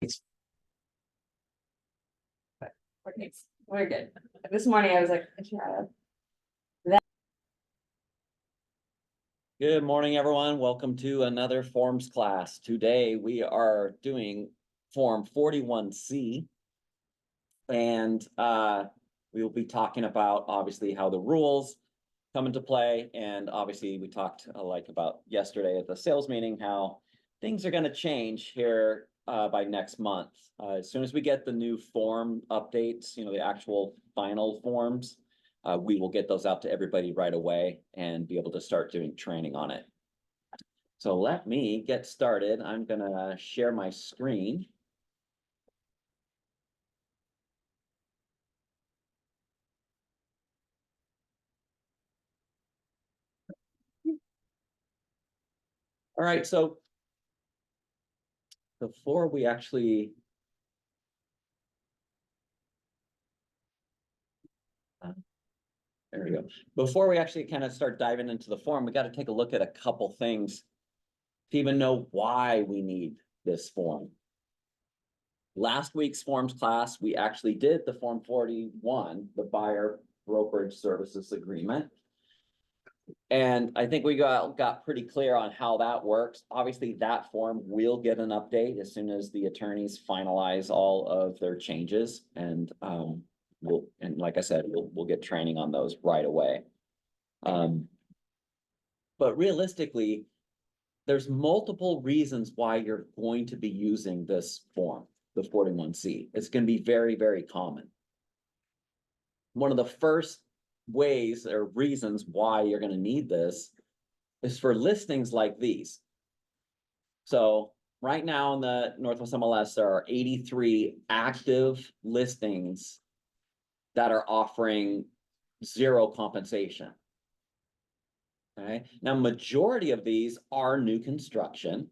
Okay, we're good. This morning I was like, Good morning, everyone. Welcome to another forms class. Today we are doing form 41C. And we will be talking about obviously how the rules come into play. And obviously we talked like about yesterday at the sales meeting, how things are going to change here by next month. As soon as we get the new form updates, the actual final forms, we will get those out to everybody right away and be able to start doing training on it. So let me get started. I'm gonna share my screen. All right, so before we actually there we go. Before we actually kind of start diving into the form, we got to take a look at a couple things to even know why we need this form. Last week's forms class, we actually did the form 41, the buyer brokerage services agreement. And I think we got pretty clear on how that works. Obviously, that form will get an update as soon as the attorneys finalize all of their changes. And like I said, we'll get training on those right away. But realistically, there's multiple reasons why you're going to be using this form, the 41C. It's going to be very, very common. One of the first ways or reasons why you're going to need this is for listings like these. So right now in the Northwest MLS, there are 83 active listings that are offering zero compensation. Okay, now majority of these are new construction.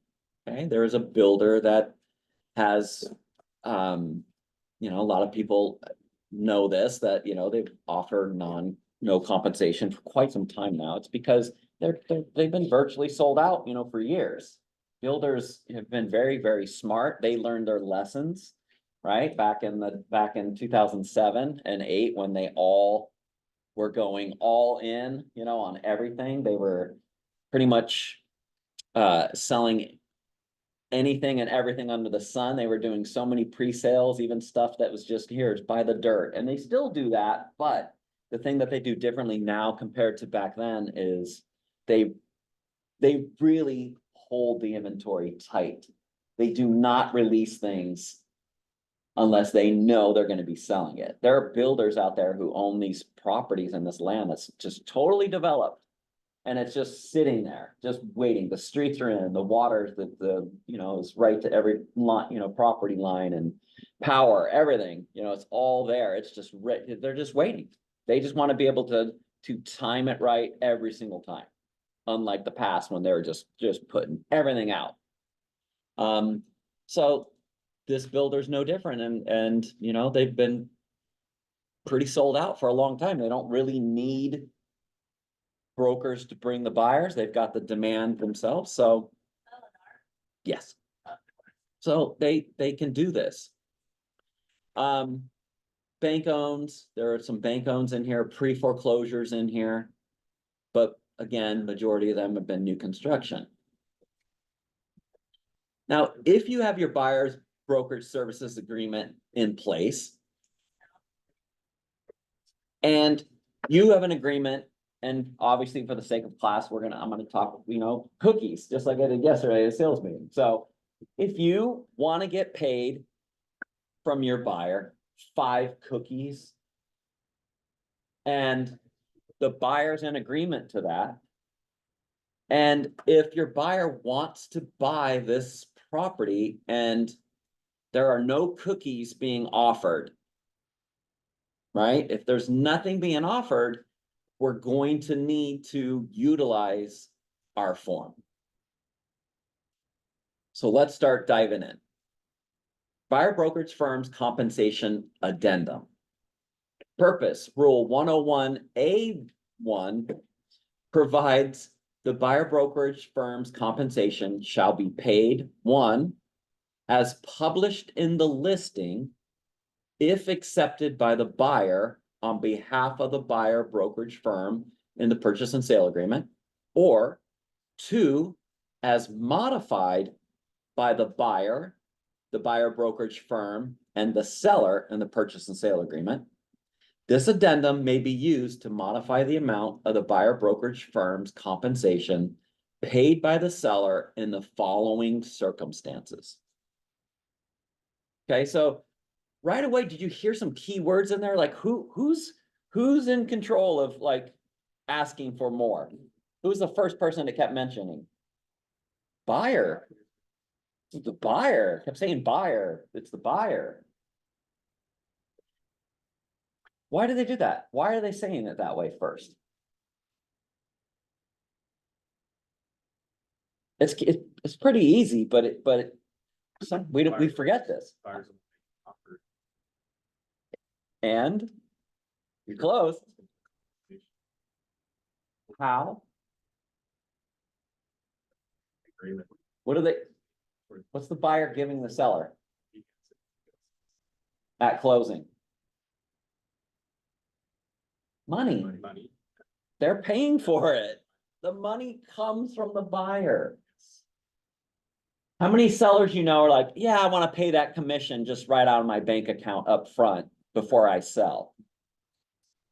Okay, there is a builder that has, a lot of people know this, that, they've offered no compensation for quite some time now. It's because they've been virtually sold out, for years. Builders have been very, very smart. They learned their lessons, right? Back in 2007 and 8, when they all were going all in, on everything. They were pretty much selling anything and everything under the sun. They were doing so many pre-sales, even stuff that was just here, buy the dirt. And they still do that, but the thing that they do differently now compared to back then is they really hold the inventory tight. They do not release things unless they know they're going to be selling it. There are builders out there who own these properties and this land that's just totally developed. And it's just sitting there, just waiting. The streets are in, the water, is right to every line, property line and power, everything, it's all there. It's just, they're just waiting. They just want to be able to time it right every single time. Unlike the past when they were just putting everything out. So this builder's no different. And they've been pretty sold out for a long time. They don't really need brokers to bring the buyers. They've got the demand themselves. So yes. So they can do this. Bank owns, there are some bank owns in here, pre-foreclosures in here. But again, majority of them have been new construction. Now, if you have your buyer's brokerage services agreement in place and you have an agreement, and obviously for the sake of class, I'm gonna talk, cookies, just like I did yesterday at a sales meeting. So if you want to get paid from your buyer 5 cookies and the buyer's in agreement to that, and if your buyer wants to buy this property and there are no cookies being offered, right? If there's nothing being offered, we're going to need to utilize our form. So let's start diving in. Buyer brokerage firms compensation addendum. Purpose, Rule 101A1 provides the buyer brokerage firm's compensation shall be paid, 1, as published in the listing if accepted by the buyer on behalf of the buyer brokerage firm in the purchase and sale agreement, or two, as modified by the buyer brokerage firm, and the seller in the purchase and sale agreement. This addendum may be used to modify the amount of the buyer brokerage firm's compensation paid by the seller in the following circumstances. Okay, so right away, did you hear some key words in there? Like who's in control of like asking for more? Who's the first person that kept mentioning? Buyer. The buyer kept saying buyer. It's the buyer. Why do they do that? Why are they saying it that way first? It's pretty easy, but we forget this. And you're close. How? What are they? What's the buyer giving the seller at closing? Money. They're paying for it. The money comes from the buyer. How many sellers you know are like, yeah, I want to pay that commission just right out of my bank account up front before I sell?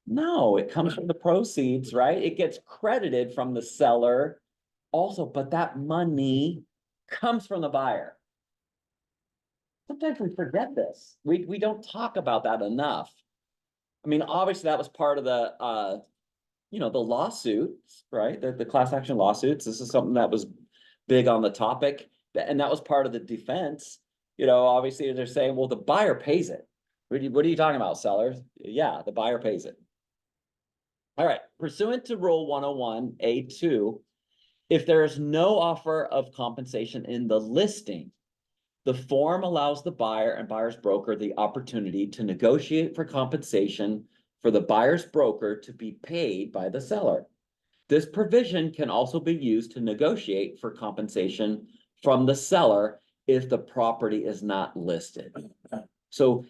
No, it comes from the proceeds, right? It gets credited from the seller also, but that money comes from the buyer. Sometimes we forget this. We don't talk about that enough. I mean, obviously that was part of the the lawsuits, right? The class action lawsuits. This is something that was big on the topic, and that was part of the defense. Obviously they're saying, well, the buyer pays it. What are you talking about, sellers? Yeah, the buyer pays it. All right, pursuant to Rule 101A2, if there is no offer of compensation in the listing, the form allows the buyer and buyer's broker the opportunity to negotiate for compensation for the buyer's broker to be paid by the seller. This provision can also be used to negotiate for compensation from the seller if the property is not listed. So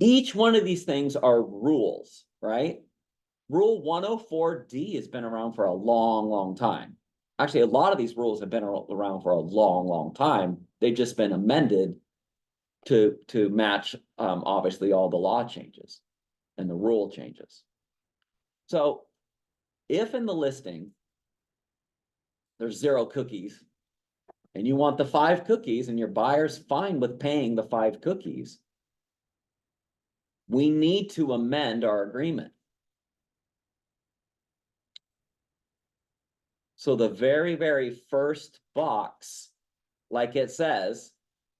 each one of these things are rules, right? Rule 104D has been around for a long, long time. Actually, a lot of these rules have been around for a long, long time. They've just been amended to match, obviously, all the law changes and the rule changes. So if in the listing there's 0 cookies and you want the 5 cookies and your buyer's fine with paying the 5 cookies, we need to amend our agreement. So the very, very first box, like it says,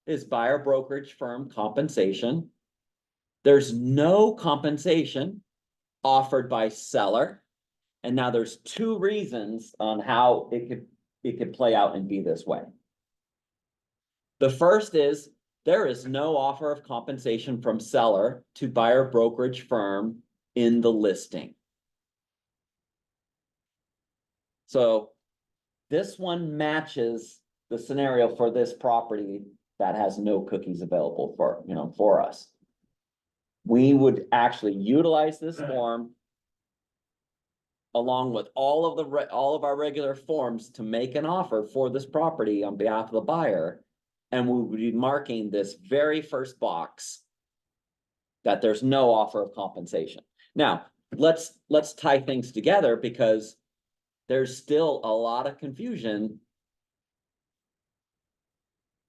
is buyer brokerage firm compensation. There's no compensation offered by seller. And now there's 2 reasons on how it could play out and be this way. The first is there is no offer of compensation from seller to buyer brokerage firm in the listing. So this one matches the scenario for this property that has no cookies available for us. We would actually utilize this form along with all of our regular forms to make an offer for this property on behalf of the buyer, and we would be marking this very first box that there's no offer of compensation. Now, let's tie things together because there's still a lot of confusion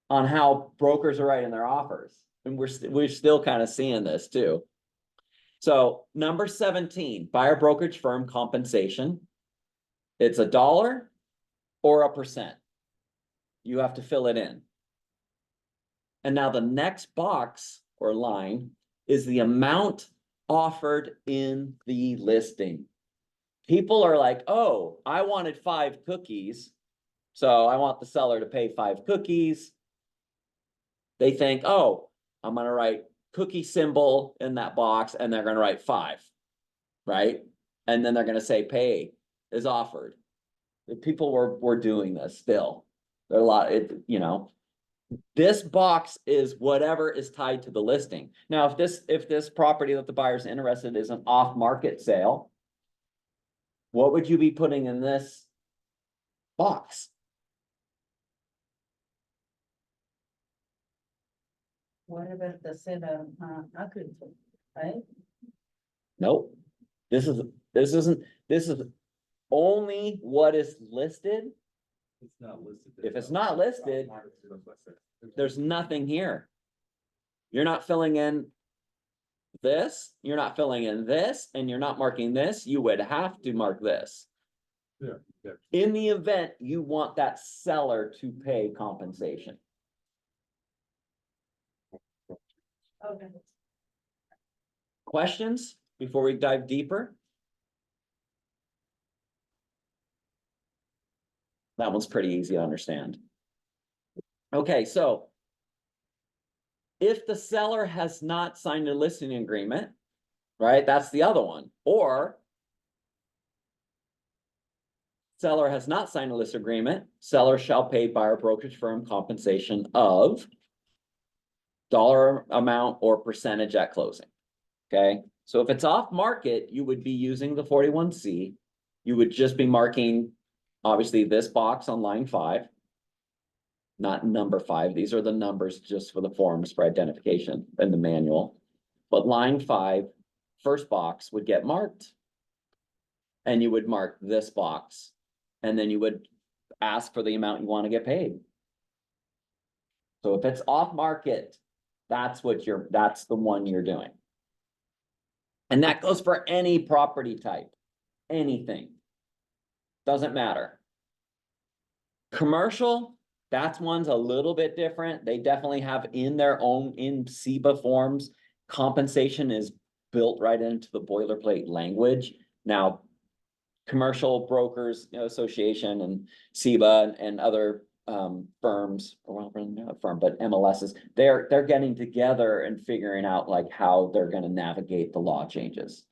on how brokers are writing their offers. And we're still kind of seeing this too. So number 17, buyer brokerage firm compensation. It's $1 or 1%. You have to fill it in. And now the next box or line is the amount offered in the listing. People are like, oh, I wanted 5 cookies, so I want the seller to pay 5 cookies. They think, oh, I'm going to write cookie symbol in that box, and they're going to write 5, right? And then they're going to say pay is offered. People were doing this still. There are a lot, This box is whatever is tied to the listing. Now, if this property that the buyer's interested is an off-market sale, what would you be putting in this box? What about the seller, agriculture, right? Nope. This is only what is listed. It's not listed. If it's not listed, there's nothing here. You're not filling in this, you're not filling in this, and you're not marking this. You would have to mark this. Yeah. In the event you want that seller to pay compensation. Okay. Questions before we dive deeper? That one's pretty easy to understand. Okay, so if the seller has not signed a listing agreement, right, that's the other one, or seller has not signed a listing agreement, seller shall pay buyer brokerage firm compensation of dollar amount or percentage at closing. Okay, so if it's off market, you would be using the 41C. You would just be marking, obviously, this box on line 5, not number 5. These are the numbers just for the forms for identification in the manual. But line 5, first box would get marked. And you would mark this box. And then you would ask for the amount you want to get paid. So if it's off market, that's the one you're doing. And that goes for any property type, anything. Doesn't matter. Commercial, that's one's a little bit different. They definitely have in SEBA forms, compensation is built right into the boilerplate language. Now, Commercial Brokers Association and SEBA and other firms, well, not a firm, but MLSs, they're getting together and figuring out like how they're going to navigate the law changes.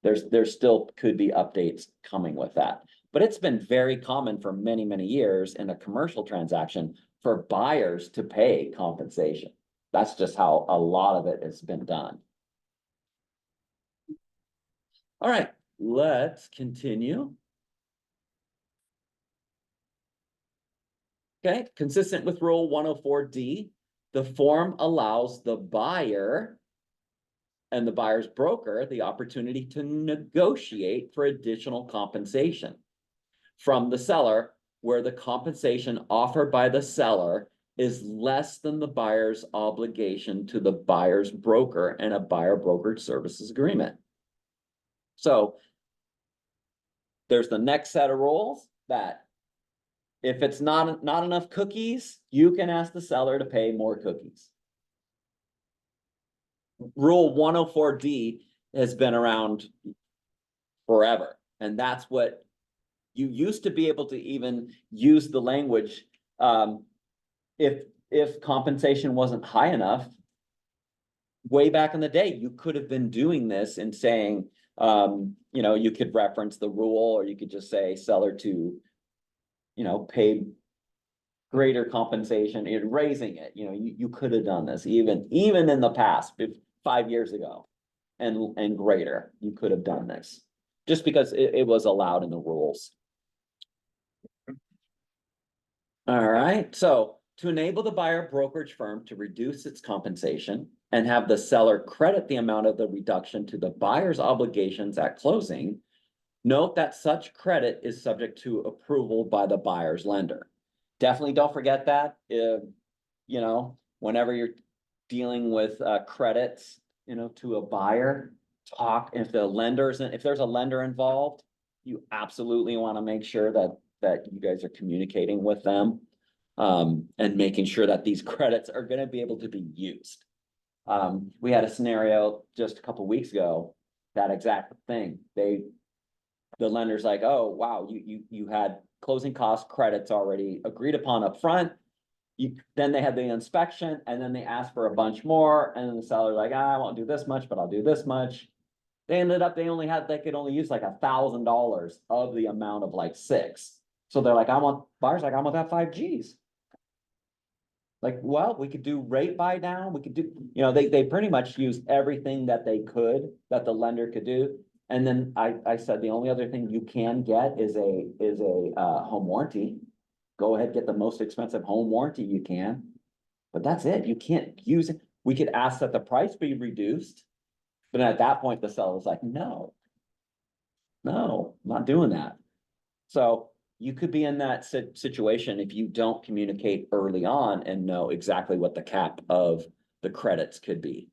There still could be updates coming with that, but it's been very common for many, many years in a commercial transaction for buyers to pay compensation. That's just how a lot of it has been done. All right, let's continue. Okay, consistent with Rule 104D, the form allows the buyer and the buyer's broker the opportunity to negotiate for additional compensation from the seller, where the compensation offered by the seller is less than the buyer's obligation to the buyer's broker and a buyer brokerage services agreement. So there's the next set of rules that if it's not enough cookies, you can ask the seller to pay more cookies. Rule 104D has been around forever. And that's what you used to be able to even use the language. If compensation wasn't high enough, way back in the day, you could have been doing this and saying, you could reference the rule, or you could just say seller to, pay greater compensation, raising it. You could have done this even in the past, 5 years ago, and greater. You could have done this just because it was allowed in the rules. All right, so to enable the buyer brokerage firm to reduce its compensation and have the seller credit the amount of the reduction to the buyer's obligations at closing, note that such credit is subject to approval by the buyer's lender. Definitely don't forget that. Whenever you're dealing with credits, to a buyer, if there's a lender involved, you absolutely want to make sure that you guys are communicating with them, and making sure that these credits are going to be able to be used. We had a scenario just a couple of weeks ago, that exact thing. The lender's like, oh, wow, you had closing cost credits already agreed upon up front. Then they had the inspection, and then they asked for a bunch more, and then the seller's like, I won't do this much, but I'll do this much. They could only use like $1,000 of the amount of like 6. So they're like, buyer's like, I want that 5 Gs. Like, well, we could do rate buy down, we could do, they pretty much used everything that they could, that the lender could do. And then I said, the only other thing you can get is a home warranty. Go ahead, get the most expensive home warranty you can. But that's it, you can't use it. We could ask that the price be reduced. But at that point, the seller was like, no. No, I'm not doing that. So you could be in that situation if you don't communicate early on and know exactly what the cap of the credits could be.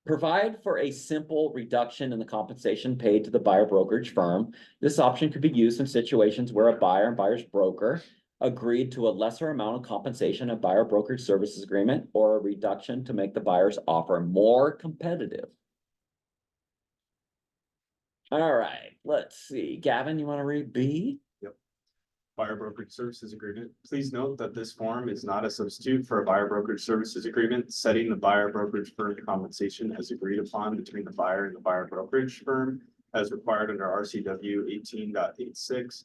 Provide for a simple reduction in the compensation paid to the buyer brokerage firm. This option could be used in situations where a buyer and buyer's broker agreed to a lesser amount of compensation in buyer brokerage services agreement or a reduction to make the buyer's offer more competitive. All right, let's see. Gavin, you want to read B? Buyer brokerage services agreement. Please note that this form is not a substitute for a buyer brokerage services agreement, setting the buyer brokerage firm compensation as agreed upon between the buyer and the buyer brokerage firm as required under RCW 18.86.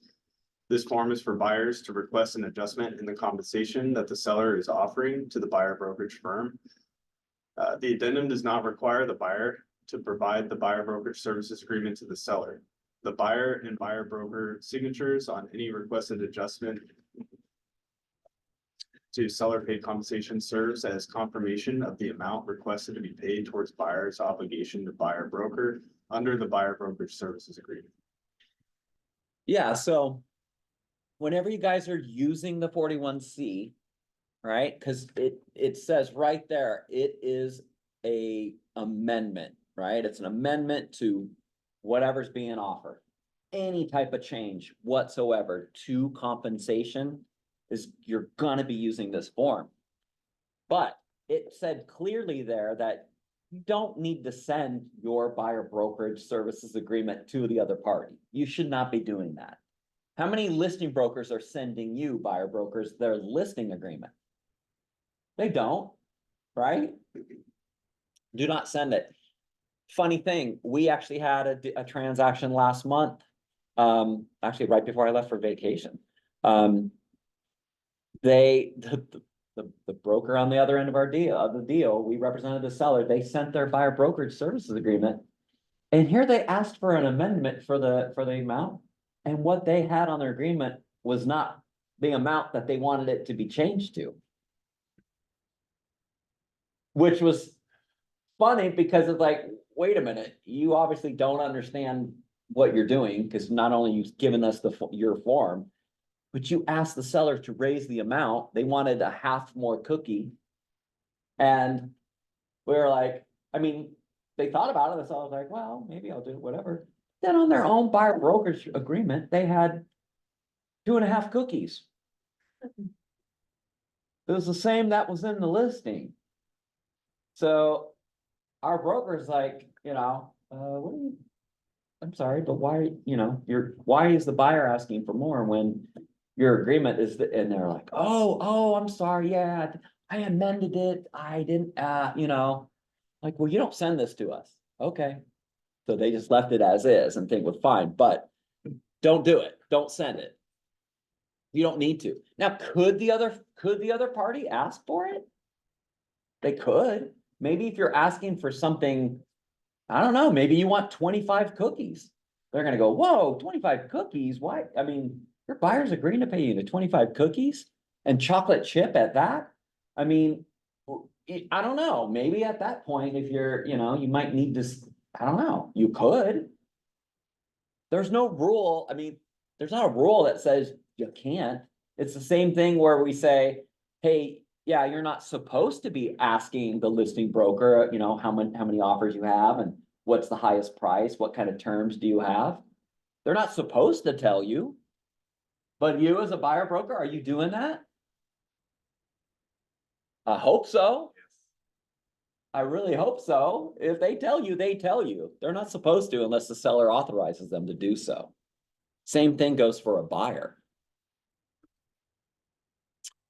This form is for buyers to request an adjustment in the compensation that the seller is offering to the buyer brokerage firm. The addendum does not require the buyer to provide the buyer brokerage services agreement to the seller. The buyer and buyer broker signatures on any requested adjustment to seller paid compensation serves as confirmation of the amount requested to be paid towards buyer's obligation to buyer broker under the buyer brokerage services agreement. Yeah, so whenever you guys are using the 41C, right? Because it says right there, it is a amendment, right? It's an amendment to whatever's being offered. Any type of change whatsoever to compensation is you're gonna be using this form. But it said clearly there that you don't need to send your buyer brokerage services agreement to the other party. You should not be doing that. How many listing brokers are sending you, buyer brokers, their listing agreement? They don't, right? Do not send it. Funny thing, we actually had a transaction last month, actually right before I left for vacation. The broker on the other end of the deal, we represented the seller, they sent their buyer brokerage services agreement. And here they asked for an amendment for the amount. And what they had on their agreement was not the amount that they wanted it to be changed to. Which was funny because it's like, wait a minute, you obviously don't understand what you're doing, because not only you've given us your form, but you asked the seller to raise the amount. They wanted a half more cookie. And we were like, I mean, they thought about it. The seller was like, well, maybe I'll do whatever. Then on their own buyer brokerage agreement, they had 2.5 cookies. It was the same that was in the listing. So our broker's like, what do you, I'm sorry, but why, why is the buyer asking for more when your agreement is, and they're like, oh, I'm sorry, yeah, I amended it, I didn't, like, well, you don't send this to us, okay. So they just left it as is and think we're fine, but don't do it, don't send it. You don't need to. Now, could the other party ask for it? They could. Maybe if you're asking for something, I don't know, maybe you want 25 cookies. They're gonna go, whoa, 25 cookies? Why? I mean, your buyer's agreeing to pay you the 25 cookies and chocolate chip at that. I mean, I don't know, maybe at that point, if you're, you might need to, I don't know, you could. There's no rule. I mean, there's not a rule that says you can't. It's the same thing where we say, hey, yeah, you're not supposed to be asking the listing broker, how many offers you have and what's the highest price, what kind of terms do you have? They're not supposed to tell you. But you as a buyer broker, are you doing that? I hope so. I really hope so. If they tell you, they tell you. They're not supposed to unless the seller authorizes them to do so. Same thing goes for a buyer.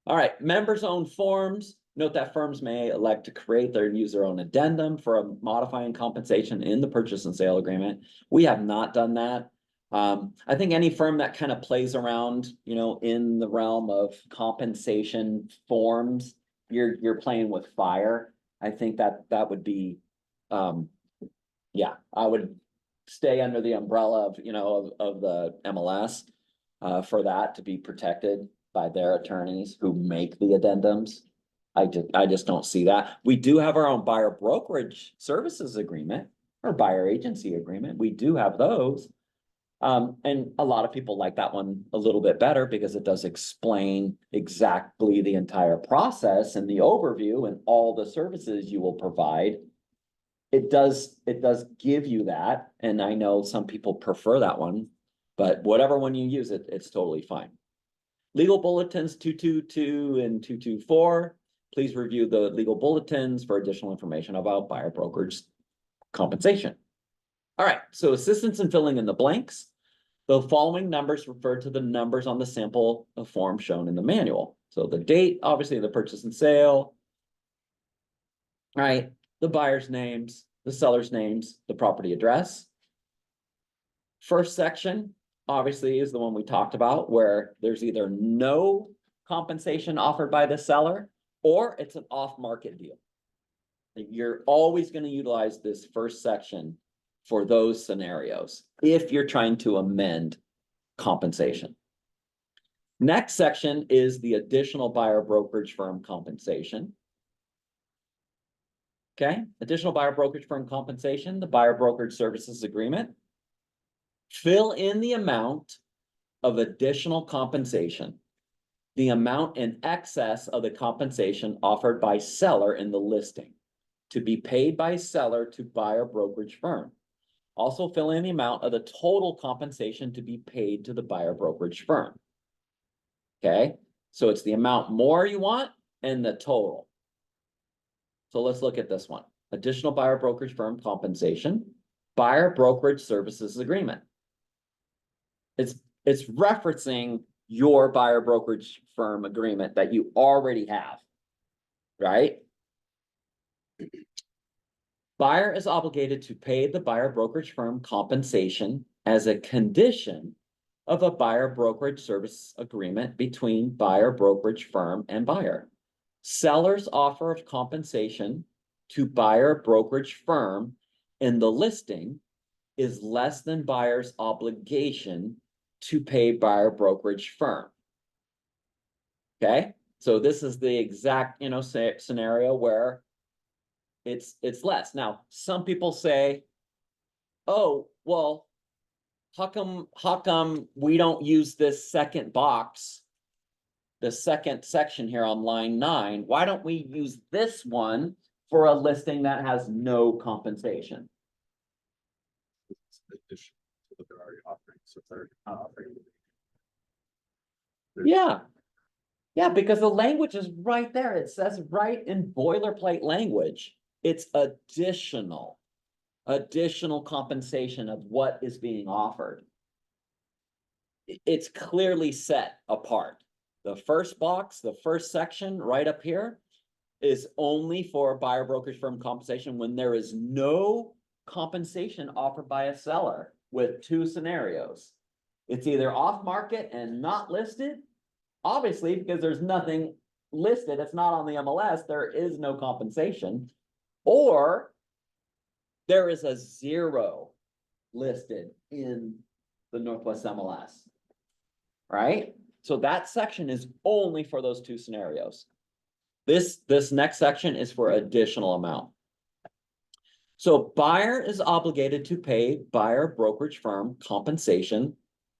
All right, members-owned forms. Note that firms may elect to create and use their own addendum for a modifying compensation in the purchase and sale agreement. We have not done that. I think any firm that kind of plays around, in the realm of compensation forms, you're playing with fire. I think that would be, yeah, I would stay under the umbrella of the MLS for that to be protected by their attorneys who make the addendums. I just don't see that. We do have our own buyer brokerage services agreement or buyer agency agreement. We do have those. And a lot of people like that one a little bit better because it does explain exactly the entire process and the overview and all the services you will provide. It does give you that, and I know some people prefer that one, but whatever one you use, it's totally fine. Legal bulletins 222 and 224. Please review the legal bulletins for additional information about buyer brokerage compensation. All right, so assistance in filling in the blanks. The following numbers refer to the numbers on the sample of form shown in the manual. So the date, obviously the purchase and sale, right? The buyer's names, the seller's names, the property address. First section, obviously, is the one we talked about where there's either no compensation offered by the seller or it's an off-market deal. You're always going to utilize this first section for those scenarios if you're trying to amend compensation. Next section is the additional buyer brokerage firm compensation. Okay, additional buyer brokerage firm compensation, the buyer brokerage services agreement. Fill in the amount of additional compensation, the amount in excess of the compensation offered by seller in the listing to be paid by seller to buyer brokerage firm. Also fill in the amount of the total compensation to be paid to the buyer brokerage firm. Okay, so it's the amount more you want and the total. So let's look at this one. Additional buyer brokerage firm compensation, buyer brokerage services agreement. It's referencing your buyer brokerage firm agreement that you already have, right? Buyer is obligated to pay the buyer brokerage firm compensation as a condition of a buyer brokerage service agreement between buyer brokerage firm and buyer. Seller's offer of compensation to buyer brokerage firm in the listing is less than buyer's obligation to pay buyer brokerage firm. Okay, so this is the exact scenario where it's less. Now, some people say, oh, well, how come we don't use this second box, the second section here on line 9? Why don't we use this one for a listing that has no compensation? It's addition to what they're already offering, so if they're not offering. Yeah, because the language is right there. It says right in boilerplate language. It's additional compensation of what is being offered. It's clearly set apart. The first box, the first section right up here is only for buyer brokerage firm compensation when there is no compensation offered by a seller, with 2 scenarios. It's either off market and not listed, obviously, because there's nothing listed, it's not on the MLS, there is no compensation, or there is a 0 listed in the Northwest MLS, right? So that section is only for those 2 scenarios. This next section is for additional amount. So buyer is obligated to pay buyer brokerage firm compensation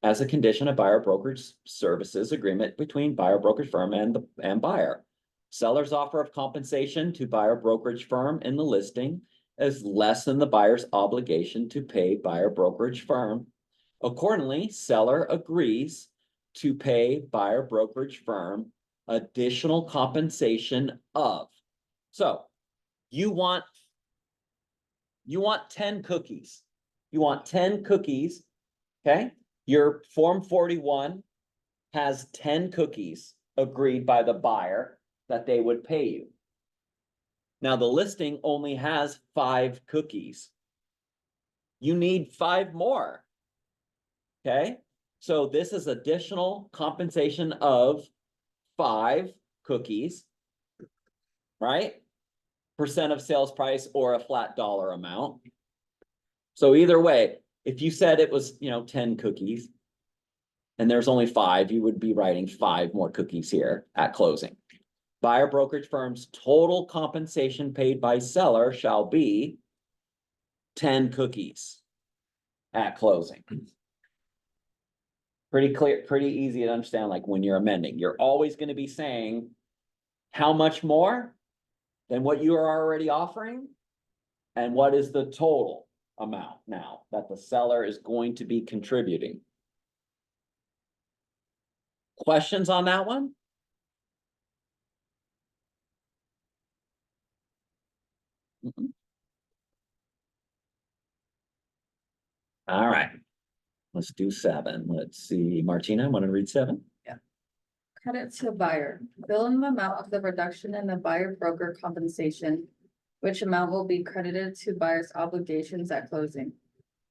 as a condition of buyer brokerage services agreement between buyer brokerage firm and buyer. Seller's offer of compensation to buyer brokerage firm in the listing is less than the buyer's obligation to pay buyer brokerage firm. Accordingly, seller agrees to pay buyer brokerage firm additional compensation of. So you want 10 cookies. You want 10 cookies, okay? Your Form 41 has 10 cookies agreed by the buyer that they would pay you. Now, the listing only has 5 cookies. You need 5 more. Okay, so this is additional compensation of 5 cookies. Right? Percent of sales price or a flat dollar amount. So either way, if you said it was, 10 cookies and there's only 5, you would be writing 5 more cookies here at closing. Buyer brokerage firm's total compensation paid by seller shall be 10 cookies at closing. Pretty clear, pretty easy to understand, like when you're amending, you're always going to be saying how much more than what you are already offering, and what is the total amount now that the seller is going to be contributing. Questions on that one? Mhm. All right, let's do 7. Let's see, Martina, want to read 7? Credit to buyer. Fill in the amount of the reduction in the buyer broker compensation, which amount will be credited to buyer's obligations at closing.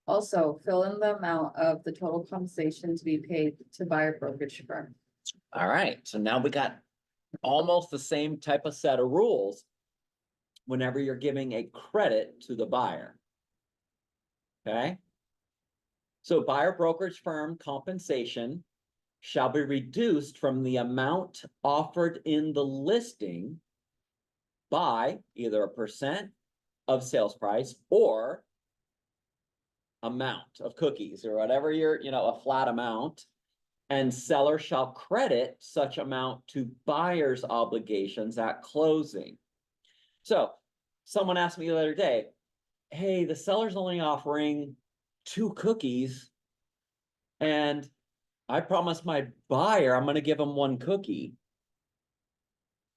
Also, fill in the amount of the total compensation to be paid to buyer brokerage firm. All right, so now we got almost the same type of set of rules whenever you're giving a credit to the buyer. Okay? So buyer brokerage firm compensation shall be reduced from the amount offered in the listing by either a percent of sales price or amount of cookies or whatever you're, a flat amount. And seller shall credit such amount to buyer's obligations at closing. So someone asked me the other day, hey, the seller's only offering 2 cookies and I promised my buyer I'm going to give him 1 cookie.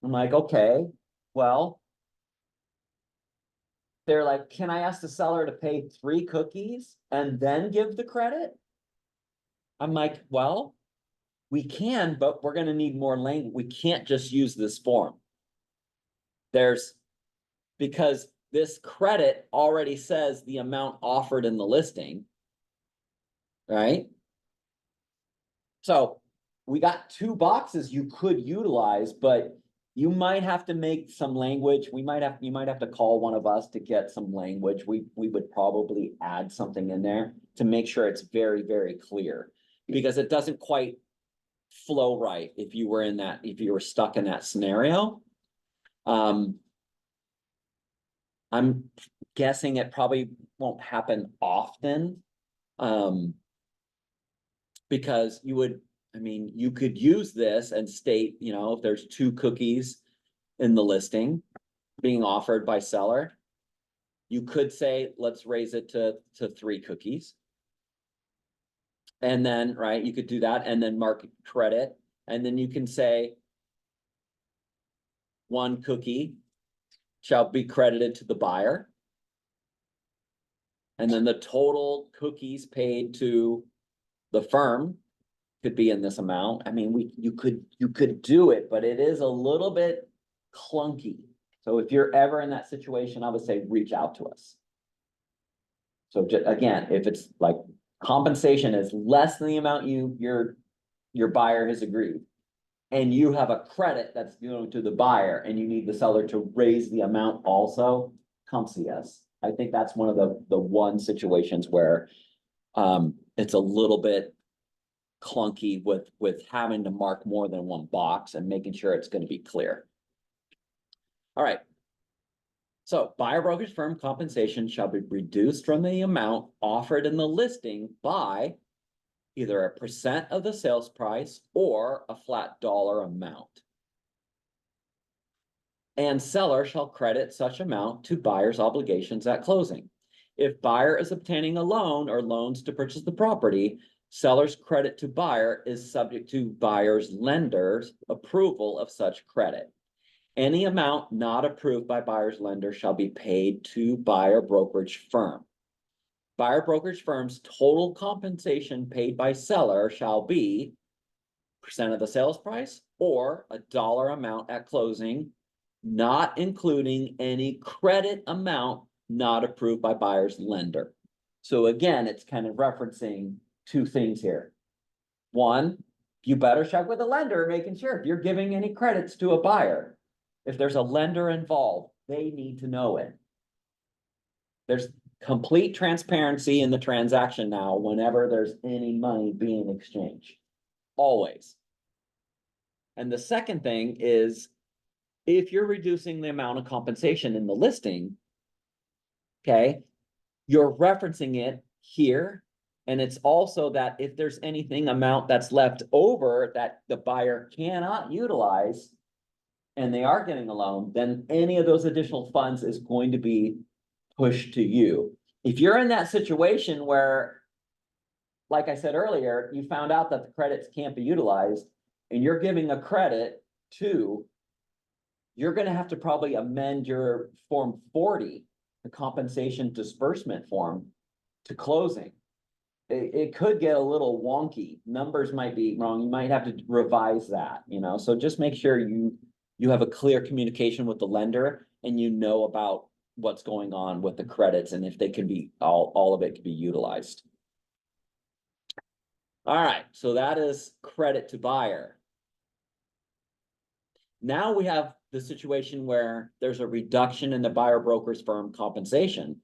I'm like, okay, well, they're like, can I ask the seller to pay 3 cookies and then give the credit? I'm like, well, we can, but we're going to need more language. We can't just use this form. Because this credit already says the amount offered in the listing, right? So we got 2 boxes you could utilize, but you might have to make some language. You might have to call one of us to get some language. We would probably add something in there to make sure it's very, very clear, because it doesn't quite flow right if you were stuck in that scenario. I'm guessing it probably won't happen often. Because you could use this and state, if there's 2 cookies in the listing being offered by seller, you could say, let's raise it to 3 cookies. And then, right, you could do that and then mark credit. And then you can say 1 cookie shall be credited to the buyer. And then the total cookies paid to the firm could be in this amount. I mean, you could do it, but it is a little bit clunky. So if you're ever in that situation, I would say reach out to us. So again, if it's like compensation is less than the amount your buyer has agreed, and you have a credit that's going to the buyer and you need the seller to raise the amount also, come see us. I think that's one of the one situations where it's a little bit clunky with having to mark more than 1 box and making sure it's going to be clear. All right. So buyer brokerage firm compensation shall be reduced from the amount offered in the listing by either a percent of the sales price or a flat dollar amount. And seller shall credit such amount to buyer's obligations at closing. If buyer is obtaining a loan or loans to purchase the property, seller's credit to buyer is subject to buyer's lender's approval of such credit. Any amount not approved by buyer's lender shall be paid to buyer brokerage firm. Buyer brokerage firm's total compensation paid by seller shall be percent of the sales price or a dollar amount at closing, not including any credit amount not approved by buyer's lender. So again, it's kind of referencing two things here. One, you better check with the lender, making sure if you're giving any credits to a buyer, if there's a lender involved, they need to know it. There's complete transparency in the transaction now whenever there's any money being exchanged, always. And the second thing is, if you're reducing the amount of compensation in the listing, okay, you're referencing it here. And it's also that if there's anything amount that's left over that the buyer cannot utilize and they are getting a loan, then any of those additional funds is going to be pushed to you. If you're in that situation where, like I said earlier, you found out that the credits can't be utilized and you're giving a credit to, you're gonna have to probably amend your Form 40, the compensation disbursement form, to closing. It could get a little wonky. Numbers might be wrong. You might have to revise that, you know, so just make sure you have a clear communication with the lender and you know about what's going on with the credits and if they can be, all of it can be utilized. All right, so that is credit to buyer. Now we have the situation where there's a reduction in the buyer broker's firm compensation,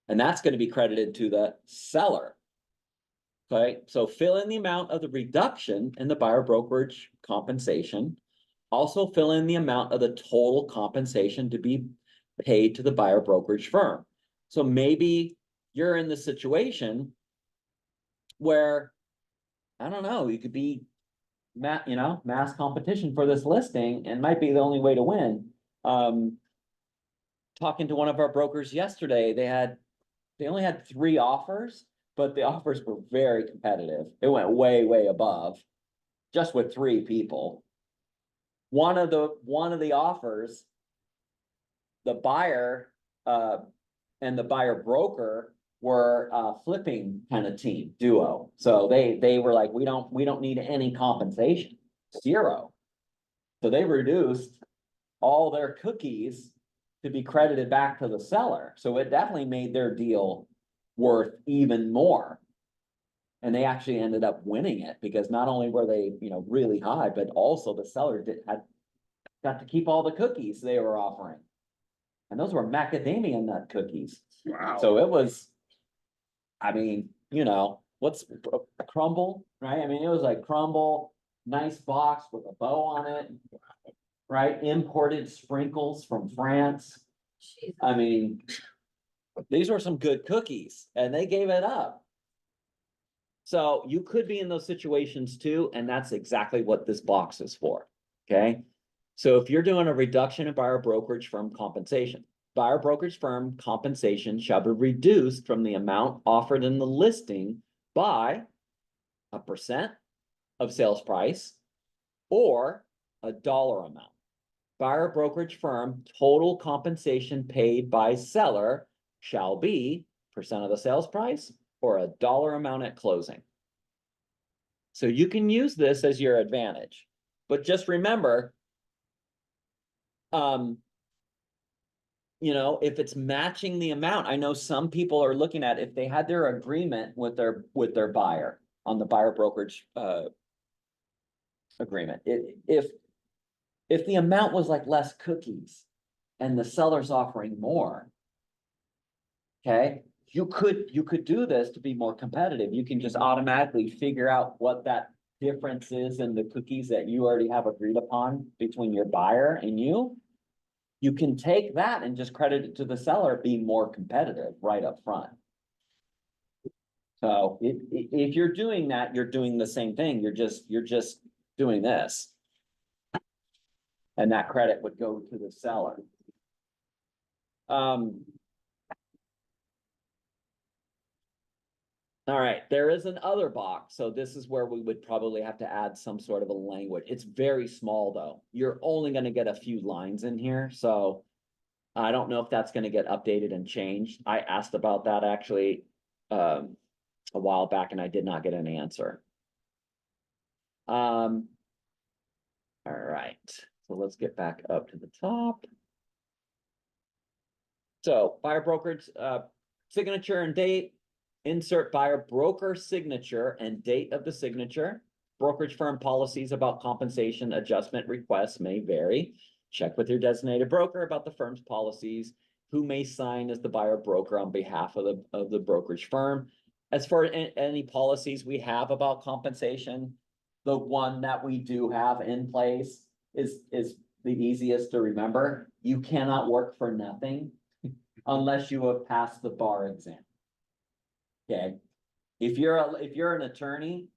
and that's going to be credited to the seller. Okay, so fill in the amount of the reduction in the buyer brokerage compensation. Also fill in the amount of the total compensation to be paid to the buyer brokerage firm. So maybe you're in the situation where, I don't know, you could be mass competition for this listing and might be the only way to win. Talking to one of our brokers yesterday, they only had 3 offers, but the offers were very competitive. It went way, way above, just with 3 people. One of the offers, the buyer and the buyer broker were flipping kind of team duo. So they were like, we don't need any compensation, 0. So they reduced all their cookies to be credited back to the seller. So it definitely made their deal worth even more. And they actually ended up winning it because not only were they, really high, but also the seller got to keep all the cookies they were offering. And those were macadamia nut cookies. Wow. So it was, what's crumble, right? I mean, it was like crumble, nice box with a bow on it, right? Imported sprinkles from France. Jesus. I mean, these were some good cookies and they gave it up. So you could be in those situations too, and that's exactly what this box is for, okay? So if you're doing a reduction in buyer brokerage firm compensation, buyer brokerage firm compensation shall be reduced from the amount offered in the listing by 1% of sales price or a dollar amount. Buyer brokerage firm total compensation paid by seller shall be % of the sales price or a dollar amount at closing. So you can use this as your advantage, but just remember, if it's matching the amount, I know some people are looking at if they had their agreement with their buyer on the buyer brokerage agreement. If the amount was like less cookies and the seller's offering more, okay, you could do this to be more competitive. You can just automatically figure out what that difference is in the cookies that you already have agreed upon between your buyer and you. You can take that and just credit it to the seller being more competitive right up front. So if you're doing that, you're doing the same thing. You're just doing this. And that credit would go to the seller. All right, there is an other box. So this is where we would probably have to add some sort of a language. It's very small though. You're only going to get a few lines in here. So I don't know if that's going to get updated and changed. I asked about that actually a while back and I did not get an answer. All right, so let's get back up to the top. So buyer brokerage, signature and date. Insert buyer broker signature and date of the signature. Brokerage firm policies about compensation adjustment requests may vary. Check with your designated broker about the firm's policies. Who may sign as the buyer broker on behalf of the brokerage firm. As for any policies we have about compensation, the one that we do have in place is the easiest to remember. You cannot work for nothing unless you have passed the bar exam. Okay, if you're an attorney,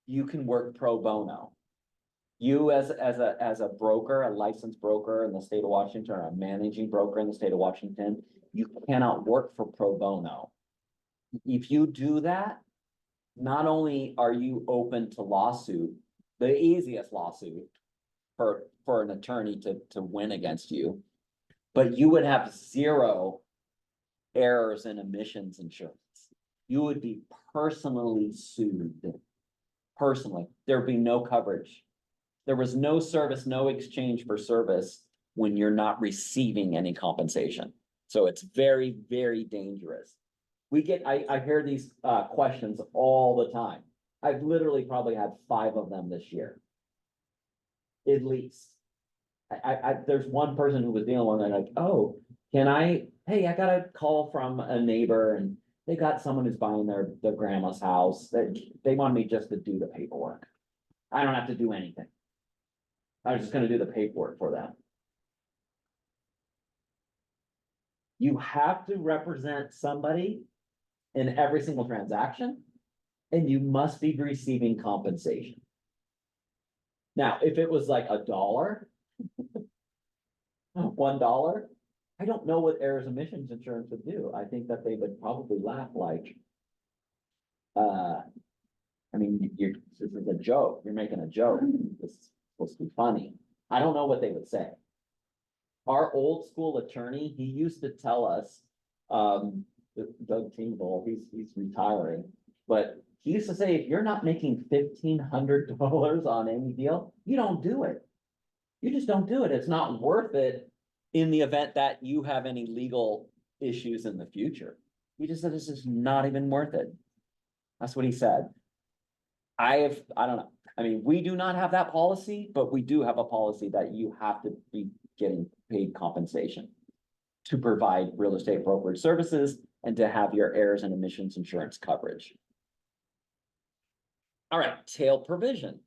you can work pro bono. You as a broker, a licensed broker in the state of Washington, or a managing broker in the state of Washington, you cannot work for pro bono. If you do that, not only are you open to lawsuit, the easiest lawsuit for an attorney to win against you, but you would have zero errors and omissions insurance. You would be personally sued. Personally, there'd be no coverage. There was no service, no exchange for service when you're not receiving any compensation. So it's very, very dangerous. I hear these questions all the time. I've literally probably had 5 of them this year. At least. There's one person who was dealing with it, like, oh, hey, I got a call from a neighbor and they got someone who's buying their grandma's house. They want me just to do the paperwork. I don't have to do anything. I was just gonna do the paperwork for them. You have to represent somebody in every single transaction, and you must be receiving compensation. Now, if it was like $1, $1, I don't know what errors and omissions insurance would do. I think that they would probably laugh like, I mean, this is a joke. You're making a joke. This is supposed to be funny. I don't know what they would say. Our old school attorney, he used to tell us, Doug Tingle, he's retiring, but he used to say, if you're not making $1,500 on any deal, you don't do it. You just don't do it. It's not worth it in the event that you have any legal issues in the future. He just said, it's just not even worth it. That's what he said. I don't know. I mean, we do not have that policy, but we do have a policy that you have to be getting paid compensation to provide real estate brokerage services and to have your errors and omissions insurance coverage. All right, tail provision.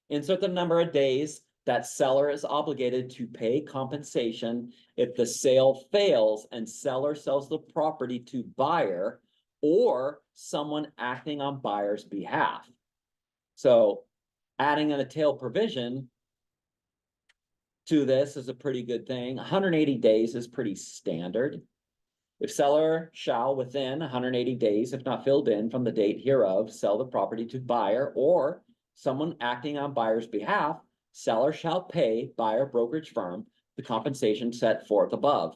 Insert the number of days that seller is obligated to pay compensation if the sale fails and seller sells the property to buyer or someone acting on buyer's behalf. So adding in a tail provision to this is a pretty good thing. 180 days is pretty standard. If seller shall within 180 days, if not filled in from the date hereof, sell the property to buyer or someone acting on buyer's behalf, seller shall pay buyer brokerage firm the compensation set forth above.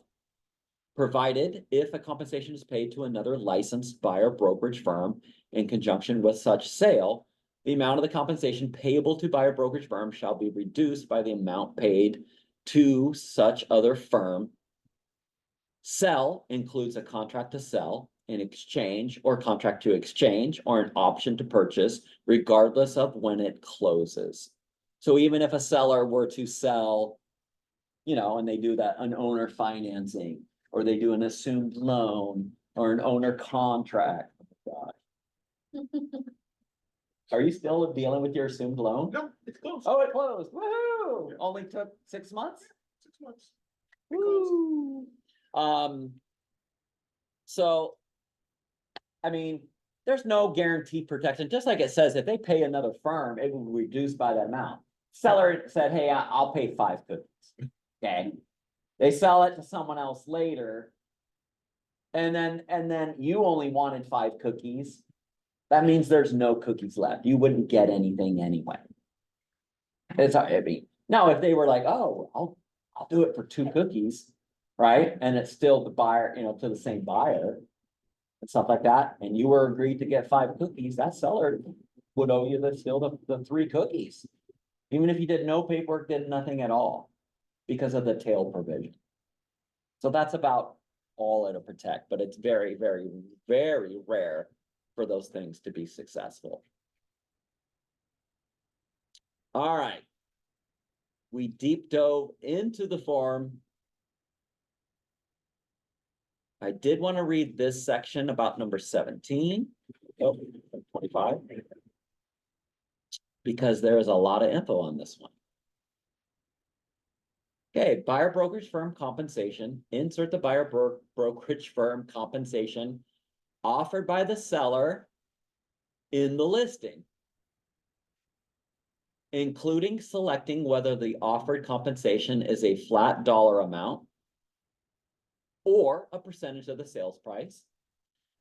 Provided if a compensation is paid to another licensed buyer brokerage firm in conjunction with such sale, the amount of the compensation payable to buyer brokerage firm shall be reduced by the amount paid to such other firm. Sell includes a contract to sell, an exchange or contract to exchange, or an option to purchase, regardless of when it closes. So even if a seller were to sell, and they do that, an owner financing, or they do an assumed loan or an owner contract. Oh my God. Are you still dealing with your assumed loan? No, it's close. Oh, it closed. Woohoo! Only took 6 months? 6 months. Woo! So, I mean, there's no guaranteed protection. Just like it says, if they pay another firm, it will be reduced by that amount. Seller said, hey, I'll pay 5 cookies. Okay. They sell it to someone else later. And then you only wanted 5 cookies. That means there's no cookies left. You wouldn't get anything anyway. I mean, now if they were like, oh, I'll do it for 2 cookies, right? And it's still the buyer, to the same buyer and stuff like that. And you were agreed to get 5 cookies, that seller would owe you the 3 cookies. Even if you did no paperwork, did nothing at all because of the tail provision. So that's about all it'll protect, but it's very, very, very rare for those things to be successful. All right. We deep dove into the form. I did want to read this section about number 17. Oh, 25. Because there is a lot of info on this one. Okay, buyer brokerage firm compensation. Insert the buyer brokerage firm compensation offered by the seller in the listing, including selecting whether the offered compensation is a flat dollar amount or a percentage of the sales price.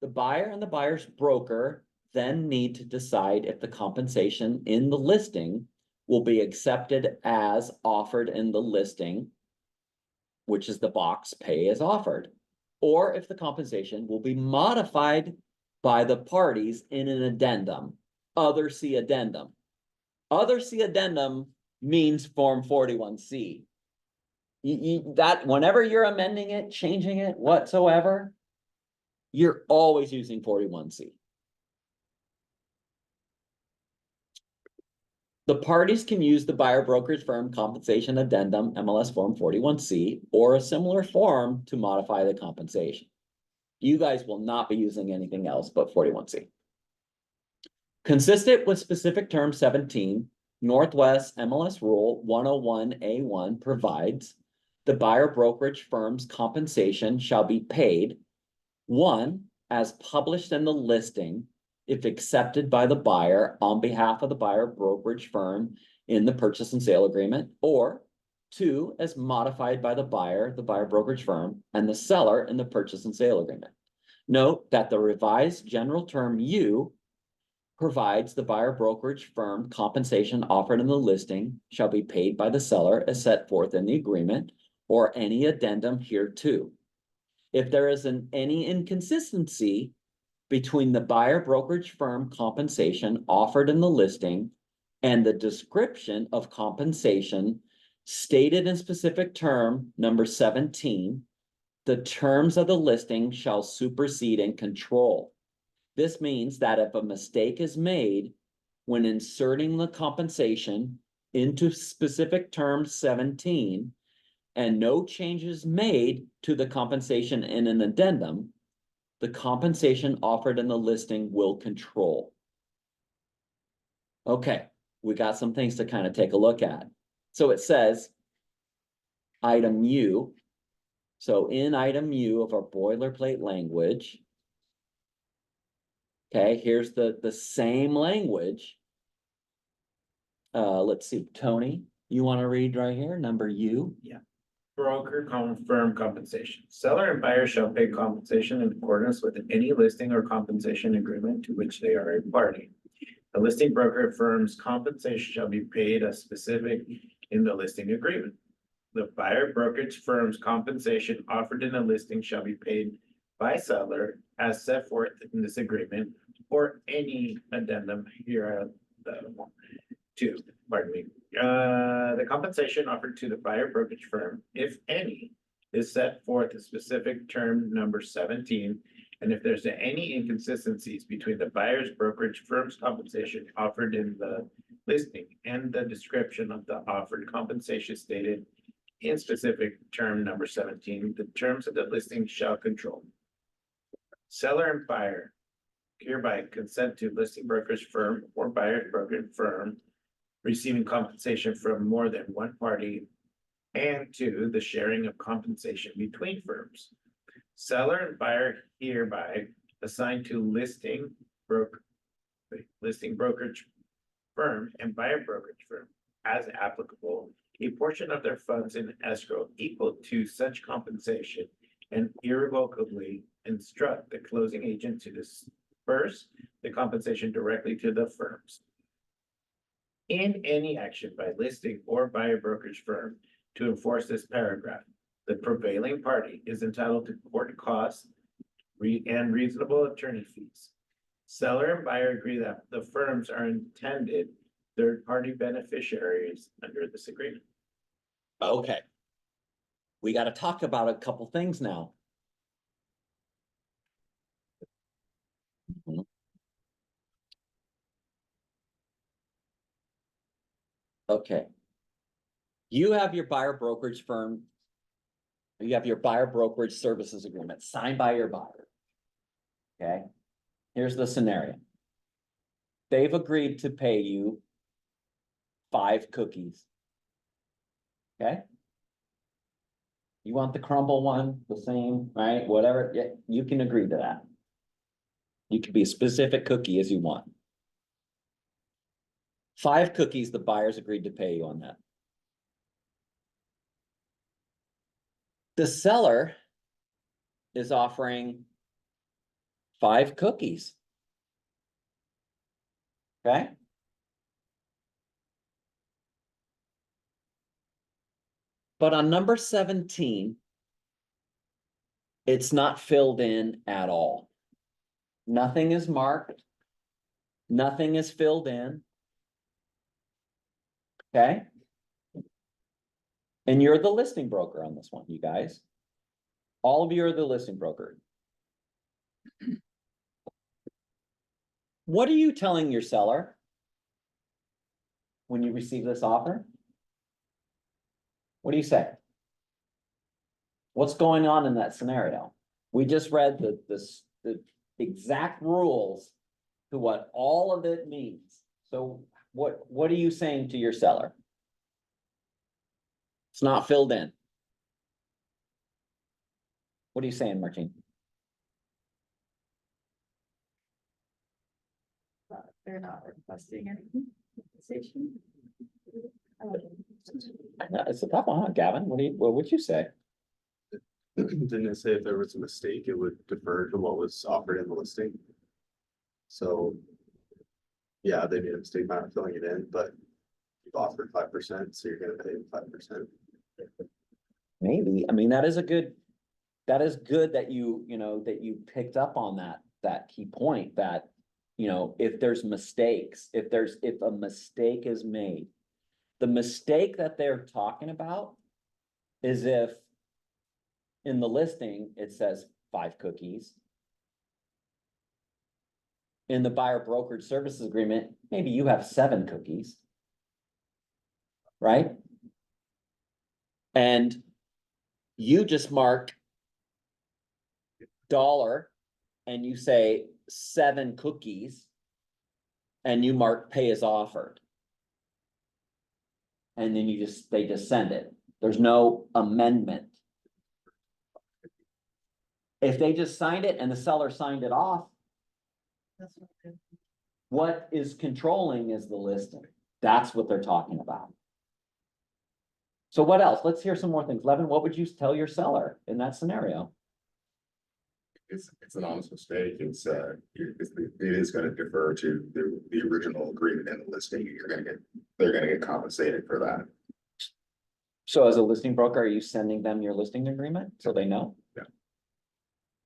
The buyer and the buyer's broker then need to decide if the compensation in the listing will be accepted as offered in the listing, which is the box pay as offered, or if the compensation will be modified by the parties in an addendum, other C addendum. Other C addendum means Form 41C. That whenever you're amending it, changing it whatsoever, you're always using 41C. The parties can use the buyer brokerage firm compensation addendum, MLS Form 41C, or a similar form to modify the compensation. You guys will not be using anything else but 41C. Consistent with specific term 17, Northwest MLS Rule 101A1 provides the buyer brokerage firm's compensation shall be paid, 1, as published in the listing, if accepted by the buyer on behalf of the buyer brokerage firm in the purchase and sale agreement, or 2, as modified by the buyer brokerage firm, and the seller in the purchase and sale agreement. Note that the revised general term U provides the buyer brokerage firm compensation offered in the listing shall be paid by the seller as set forth in the agreement or any addendum hereto. If there is any inconsistency between the buyer brokerage firm compensation offered in the listing and the description of compensation stated in specific term number 17, the terms of the listing shall supersede and control. This means that if a mistake is made when inserting the compensation into specific term 17 and no changes made to the compensation in an addendum, the compensation offered in the listing will control. Okay, we got some things to kind of take a look at. So it says item U. So in item U of our boilerplate language, okay, here's the same language. Let's see, Tony, you want to read right here, number U? Broker firm compensation. Seller and buyer shall pay compensation in accordance with any listing or compensation agreement to which they are a party. The listing broker firm's compensation shall be paid as specific in the listing agreement. The buyer brokerage firm's compensation offered in a listing shall be paid by seller as set forth in this agreement or any addendum here to, pardon me. The compensation offered to the buyer brokerage firm, if any, is set forth a specific term number 17. And if there's any inconsistencies between the buyer's brokerage firm's compensation offered in the listing and the description of the offered compensation stated in specific term number 17, the terms of the listing shall control. Seller and buyer hereby consent to listing brokerage firm or buyer brokerage firm receiving compensation from more than one party, and 2, the sharing of compensation between firms. Seller and buyer hereby assigned to listing brokerage firm and buyer brokerage firm, as applicable, a portion of their funds in escrow equal to such compensation, and irrevocably instruct the closing agent to disperse the compensation directly to the firms. In any action by listing or buyer brokerage firm to enforce this paragraph, the prevailing party is entitled to court costs and reasonable attorney fees. Seller and buyer agree that the firms are intended third-party beneficiaries under this agreement. Okay. We got to talk about a couple things now. Okay. You have your buyer brokerage firm. You have your buyer brokerage services agreement signed by your buyer. Okay, here's the scenario. They've agreed to pay you 5 cookies. Okay? You want the crumble one, the same, right? Whatever, yeah, you can agree to that. You can be a specific cookie as you want. 5 cookies, the buyers agreed to pay you on that. The seller is offering 5 cookies. Okay? But on number 17, it's not filled in at all. Nothing is marked. Nothing is filled in. Okay? And you're the listing broker on this one, you guys. All of you are the listing broker. What are you telling your seller when you receive this offer? What do you say? What's going on in that scenario? We just read the exact rules to what all of it means. So what are you saying to your seller? It's not filled in. What are you saying, Martine? They're not requesting any compensation. It's a tough one, huh, Gavin? What would you say? Didn't it say if there was a mistake, it would defer to what was offered in the listing? So. Yeah, they made a mistake by not filling it in, but you've offered 5%, so you're gonna pay 5%. Maybe, I mean, that is good that that you picked up on that key point that, if there's mistakes, if a mistake is made. The mistake that they're talking about is if in the listing, it says 5 cookies. In the buyer brokerage services agreement, maybe you have 7 cookies. Right? And you just mark dollar and you say 7 cookies and you mark pay as offered. And then they just send it. There's no amendment. If they just signed it and the seller signed it off, That's what it- what is controlling is the listing. That's what they're talking about. So what else? Let's hear some more things. Levin, what would you tell your seller in that scenario? It's an honest mistake. It is gonna defer to the original agreement and the listing. They're gonna get compensated for that. So as a listing broker, are you sending them your listing agreement so they know? Yeah.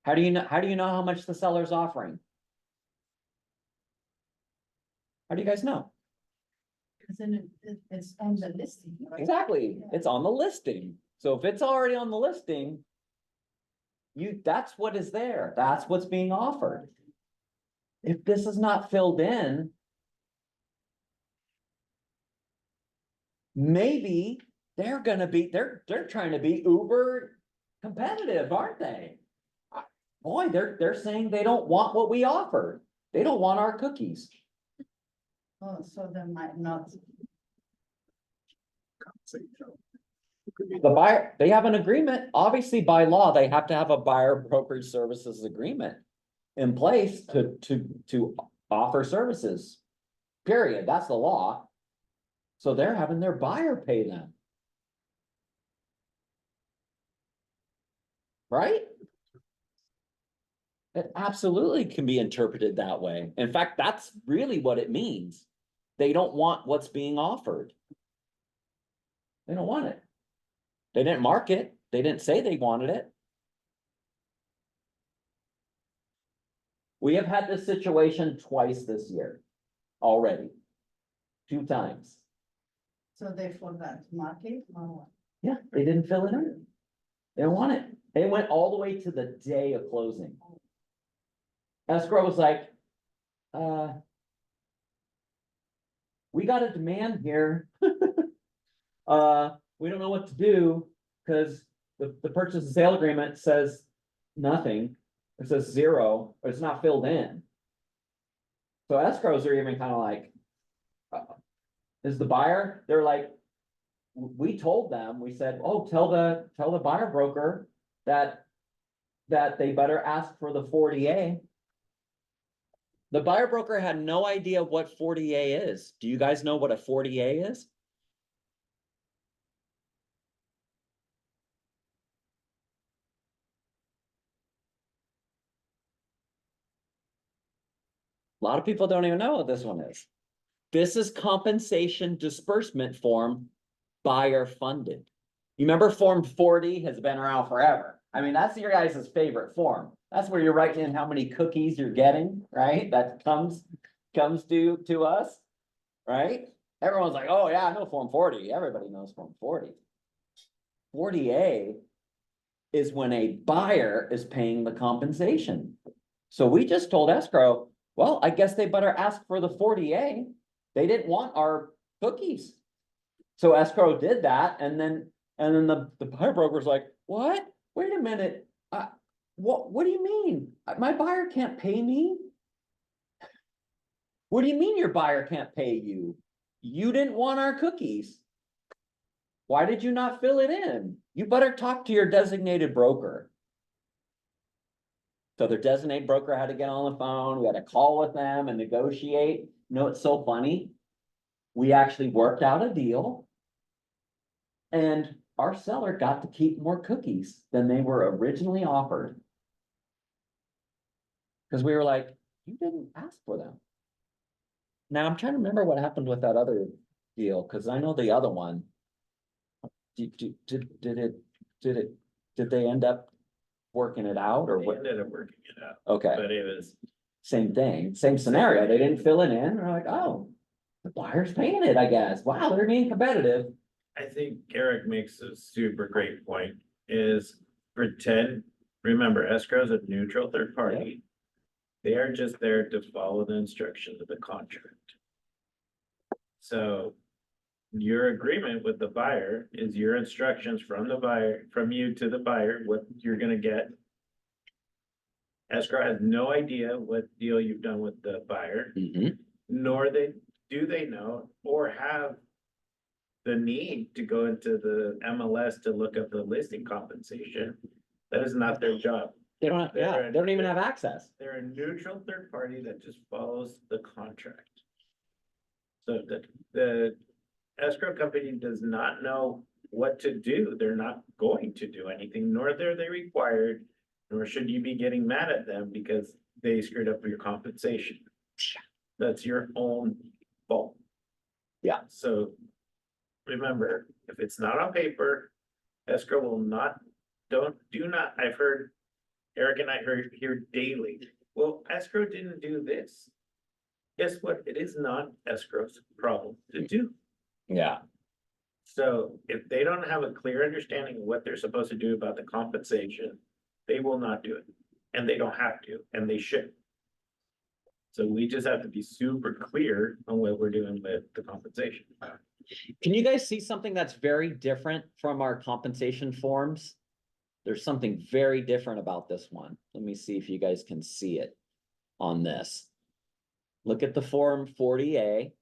How do you know how much the seller's offering? How do you guys know? Cause then it's on the listing, right? Exactly, it's on the listing. So if it's already on the listing, that's what is there. That's what's being offered. If this is not filled in, maybe they're trying to be uber competitive, aren't they? Boy, they're saying they don't want what we offered. They don't want our cookies. Oh, so they might not. The buyer, they have an agreement. Obviously, by law, they have to have a buyer brokerage services agreement in place to offer services. Period. That's the law. So they're having their buyer pay them. Right? It absolutely can be interpreted that way. In fact, that's really what it means. They don't want what's being offered. They don't want it. They didn't mark it. They didn't say they wanted it. We have had this situation twice this year already. 2 times. So they forgot to mark it or what? Yeah, they didn't fill it in. They don't want it. They went all the way to the day of closing. Escrow was like, we got a demand here. We don't know what to do, cause the purchase and sale agreement says nothing. It says 0, or it's not filled in. So escrows are even kind of like. Is the buyer, they're like. We told them, we said, oh, tell the buyer broker that. That they better ask for the 40A. The buyer broker had no idea what 40A is. Do you guys know what a 40A is? A lot of people don't even know what this one is. This is compensation disbursement form, buyer funded. You remember Form 40 has been around forever. I mean, that's your guys' favorite form. That's where you're writing in how many cookies you're getting, right? That comes to us, right? Everyone's like, oh yeah, I know Form 40. Everybody knows Form 40. 40A is when a buyer is paying the compensation. So we just told escrow, well, I guess they better ask for the 40A. They didn't want our cookies. So escrow did that, and then the buyer broker's like, what? Wait a minute. What do you mean? My buyer can't pay me? What do you mean your buyer can't pay you? You didn't want our cookies. Why did you not fill it in? You better talk to your designated broker. So their designated broker had to get on the phone. We had to call with them and negotiate. You know, it's so funny. We actually worked out a deal. And our seller got to keep more cookies than they were originally offered. Because we were like, you didn't ask for them. Now I'm trying to remember what happened with that other deal, because I know the other one. Did they end up working it out, or They what? ended up working it out, Okay, but it was, same thing, same scenario. They didn't fill it in. We're like, oh, the buyer's paying it, I guess. Wow, they're being competitive. I think Eric makes a super great point, is pretend, remember escrow is a neutral third party. They are just there to follow the instructions of the contract. So your agreement with the buyer is your instructions from the buyer, from you to the buyer, what you're gonna get. Escrow has no idea what deal you've done with the buyer, nor do they know or have the need to go into the MLS to look up the listing compensation. That is not their job. They don't have, yeah, they don't even have access. They're a neutral third party that just follows the contract. So the escrow company does not know what to do. They're not going to do anything, nor are they required, nor should you be getting mad at them because they screwed up your compensation. That's your own fault. Yeah. So remember, if it's not on paper, escrow will not, do not, I've heard, Eric and I hear daily, well, escrow didn't do this. Guess what? It is not escrow's problem to do. Yeah. So if they don't have a clear understanding of what they're supposed to do about the compensation, they will not do it. And they don't have to, and they should. So we just have to be super clear on what we're doing with the compensation. Can you guys see something that's very different from our compensation forms? There's something very different about this one. Let me see if you guys can see it on this. Look at the form 40A.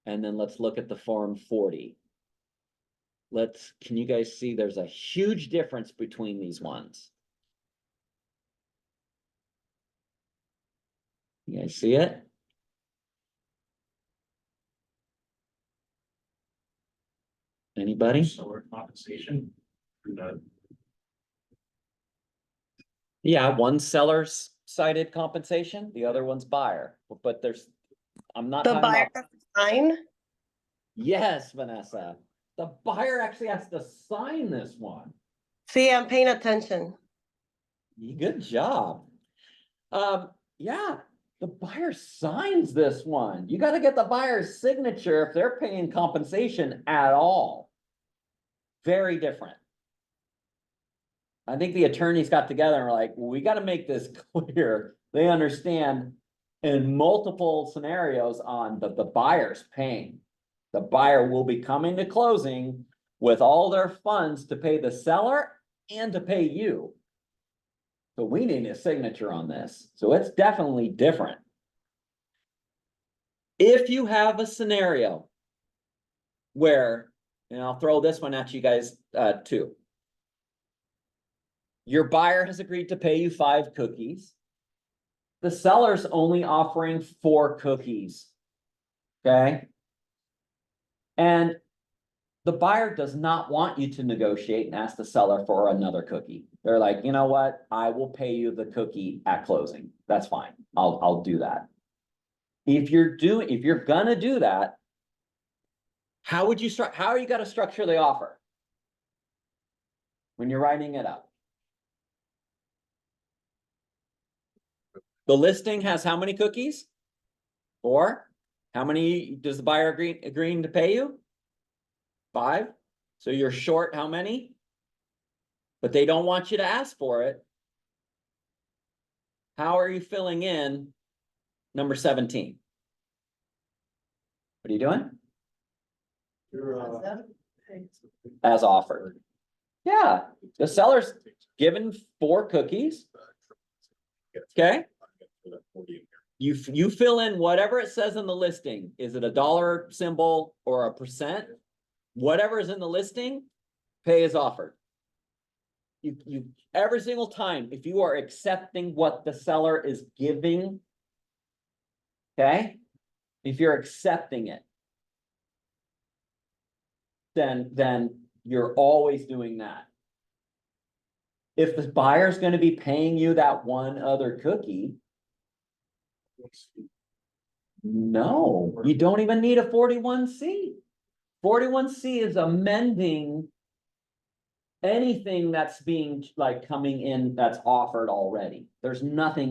And then let's look at the form 40. Can you guys see there's a huge difference between these ones? You guys see it? Anybody? Seller compensation. Yeah, one seller's cited compensation, the other one's buyer, but I'm not The talking buyer about. has to sign? Yes, Vanessa, the buyer actually has to sign this one. See, I'm paying attention. Good job. Yeah, the buyer signs this one. You gotta get the buyer's signature if they're paying compensation at all. Very different. I think the attorneys got together and were like, we gotta make this clear. They understand in multiple scenarios on the buyer's paying. The buyer will be coming to closing with all their funds to pay the seller and to pay you. So we need a signature on this, so it's definitely different. If you have a scenario where, and I'll throw this one at you guys, too. Your buyer has agreed to pay you 5 cookies. The seller's only offering 4 cookies. Okay? And the buyer does not want you to negotiate and ask the seller for another cookie. They're like, you know what? I will pay you the cookie at closing. That's fine. I'll do that. If you're gonna do that, how are you gonna structure the offer? When you're writing it up. The listing has how many cookies? 4. How many does the buyer agreeing to pay you? 5. So you're short how many? But they don't want you to ask for it. How are you filling in number 17? What are you doing? As offered. Yeah, the seller's given 4 cookies. Okay. You fill in whatever it says in the listing. Is it a dollar symbol or a percent? Whatever is in the listing, pay as offered. You every single time, if you are accepting what the seller is giving, okay, if you're accepting it, then you're always doing that. If the buyer's going to be paying you that one other cookie, no, you don't even need a 41C. 41C is amending anything that's being coming in that's offered already. There's nothing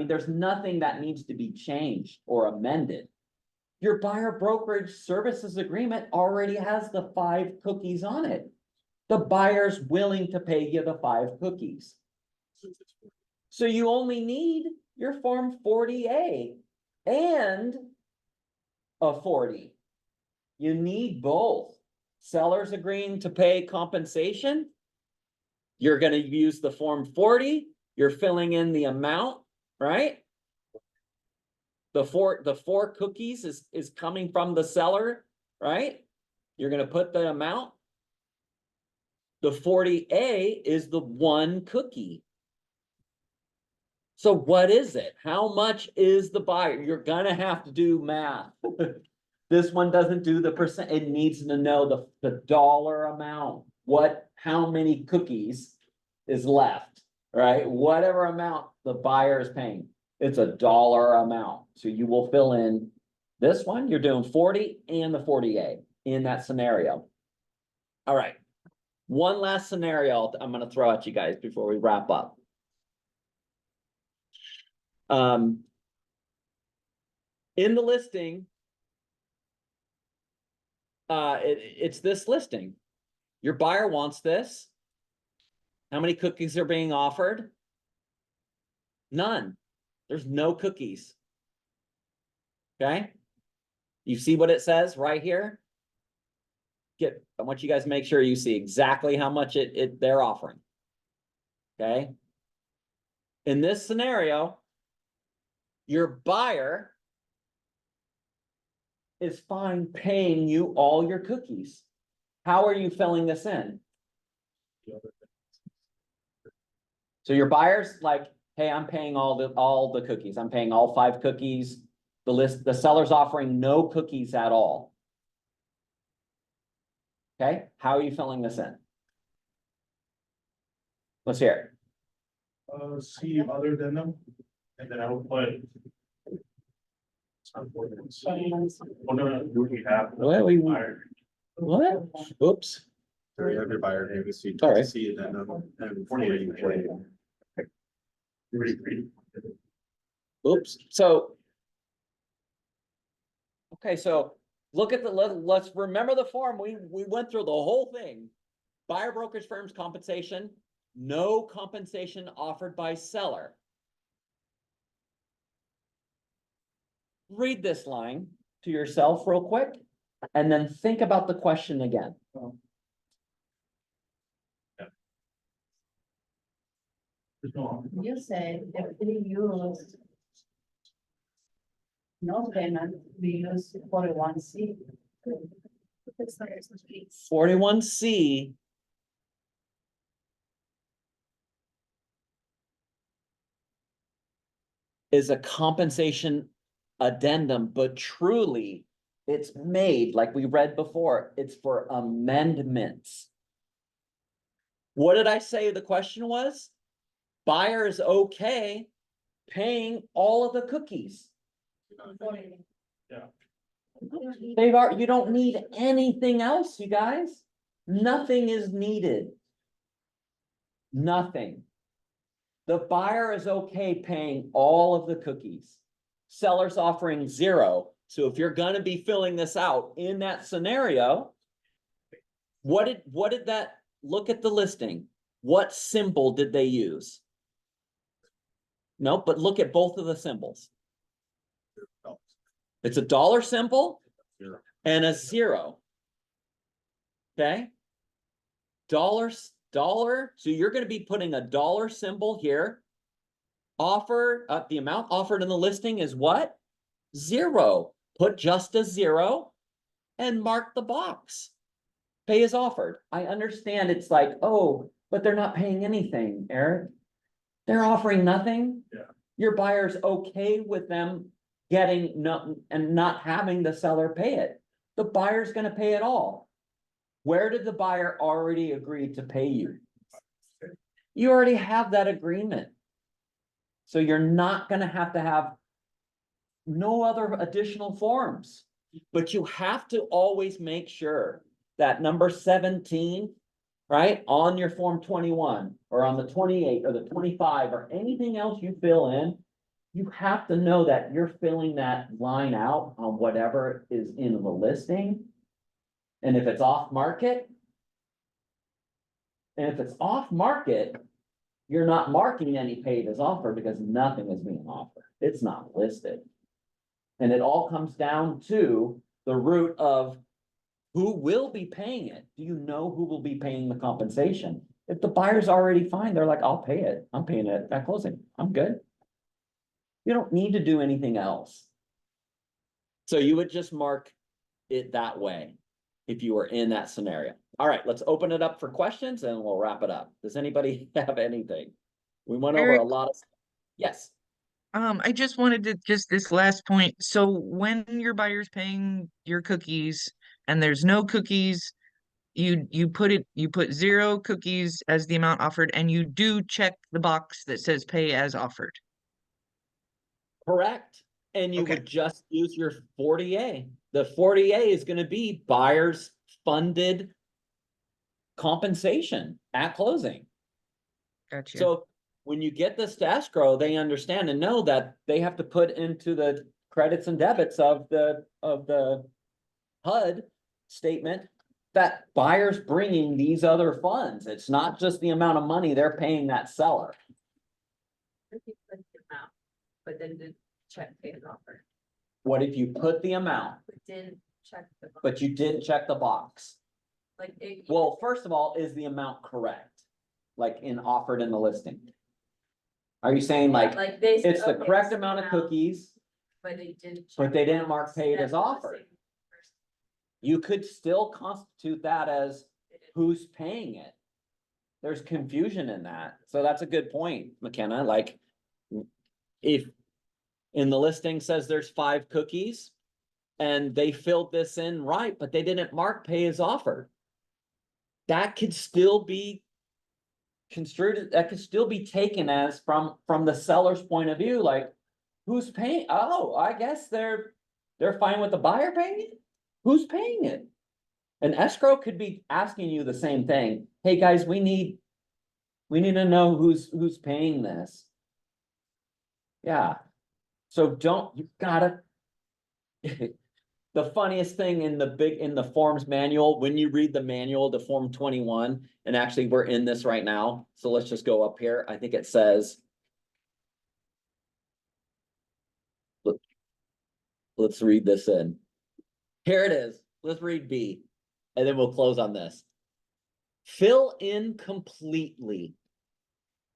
there's nothing that needs to be changed or amended. Your buyer brokerage services agreement already has the 5 cookies on it. The buyer's willing to pay you the 5 cookies. So you only need your form 40A and a 40. You need both. Sellers agreeing to pay compensation. You're going to use the form 40. You're filling in the amount, right? The four cookies is coming from the seller, right? You're going to put the amount. The 40A is the 1 cookie. So what is it? How much is the buyer? You're going to have to do math. This one doesn't do the percent. It needs to know the dollar amount. How many cookies is left, right? Whatever amount the buyer is paying, it's a dollar amount. So you will fill in this one. You're doing 40 and the 40A in that scenario. All right. One last scenario I'm going to throw at you guys before we wrap up. In the listing, it's this listing. Your buyer wants this. How many cookies are being offered? None. There's no cookies. Okay. You see what it says right here? I want you guys to make sure you see exactly how much they're offering. Okay. In this scenario, your buyer is fine paying you all your cookies. How are you filling this in? So your buyer's like, hey, I'm paying all the cookies. I'm paying all 5 cookies. The seller's offering no cookies at all. Okay, how are you filling this in? Let's hear it. See other than them, and then I will put. What? Oops. So you have your buyer name, so you All can right. see it and 40. Oops. So. Okay, so look at let's remember the form. We went through the whole thing. Buyer brokerage firm's compensation, no compensation offered by seller. read this line to yourself real quick, and then think about the question again. You said if we use no payment, we use 41C. 41C. Is a compensation addendum, but truly it's made, like we read before, it's for amendments. What did I say the question was? Buyer is okay paying all of the cookies. You don't need anything else, you guys. Nothing is needed. Nothing. The buyer is okay paying all of the cookies. Seller's offering 0. So if you're gonna be filling this out in that scenario, what did that, look at the listing. What symbol did they use? No, but look at both of the symbols. It's a dollar symbol and a 0. Okay? Dollar, so you're gonna be putting a dollar symbol here. Offer, the amount offered in the listing is what? 0. Put just a 0 and mark the box. Pay is offered. I understand it's like, oh, but they're not paying anything, Eric. They're offering nothing. Yeah. Your buyer's okay with them getting nothing and not having the seller pay it. The buyer's gonna pay it all. Where did the buyer already agree to pay you? You already have that agreement. So you're not gonna have to have no other additional forms, but you have to always make sure that number 17, right, on your form 21 or on the 28 or the 25 or anything else you fill in, you have to know that you're filling that line out on whatever is in the listing. And if it's off market, you're not marking any paid as offered because nothing is being offered. It's not listed. And it all comes down to the root of who will be paying it. Do you know who will be paying the compensation? If the buyer's already fine, they're like, I'll pay it. I'm paying it at closing. I'm good. You don't need to do anything else. So you would just mark it that way if you were in that scenario. All right, let's open it up for questions and we'll wrap it up. Does anybody have anything? We went over a Eric, lot of, yes. I just wanted to just this last point. So when your buyer's paying your cookies and there's no cookies, you put 0 cookies as the amount offered, and you do check the box that says pay as offered. Correct. And you Okay. would just use your 40A. The 40A is going to be buyers funded compensation at closing. Gotcha. So when you get this to escrow, they understand and know that they have to put into the credits and debits of the HUD statement that buyer's bringing these other funds. It's not just the amount of money they're paying that seller. But then didn't check pay as offered. What if you put the amount, But didn't check the. but you didn't check the box? Like it. Well, first of all, is the amount correct? Like in offered in the listing? Are you saying like, Like they. said, it's the okay, correct this amount of cookies, But they didn't. but check they the didn't mark box. paid That's as what I'm offered? saying. You could still constitute that as They didn't. who's paying it. There's confusion in that. So that's a good point, McKenna. Like, if in the listing says there's 5 cookies and they filled this in right, but they didn't mark pay as offered, that could still be construed, that could still be taken as from the seller's point of view, like, who's paying? Oh, I guess they're fine with the buyer paying it. Who's paying it? An escrow could be asking you the same thing. Hey, guys, we need to know who's paying this. Yeah. So you've gotta. The funniest thing in the forms manual, when you read the manual, the form 21, and actually we're in this right now. So let's just go up here. I think it says. Look. Let's read this in. Here it is. Let's read B, and then we'll close on this. Fill in completely.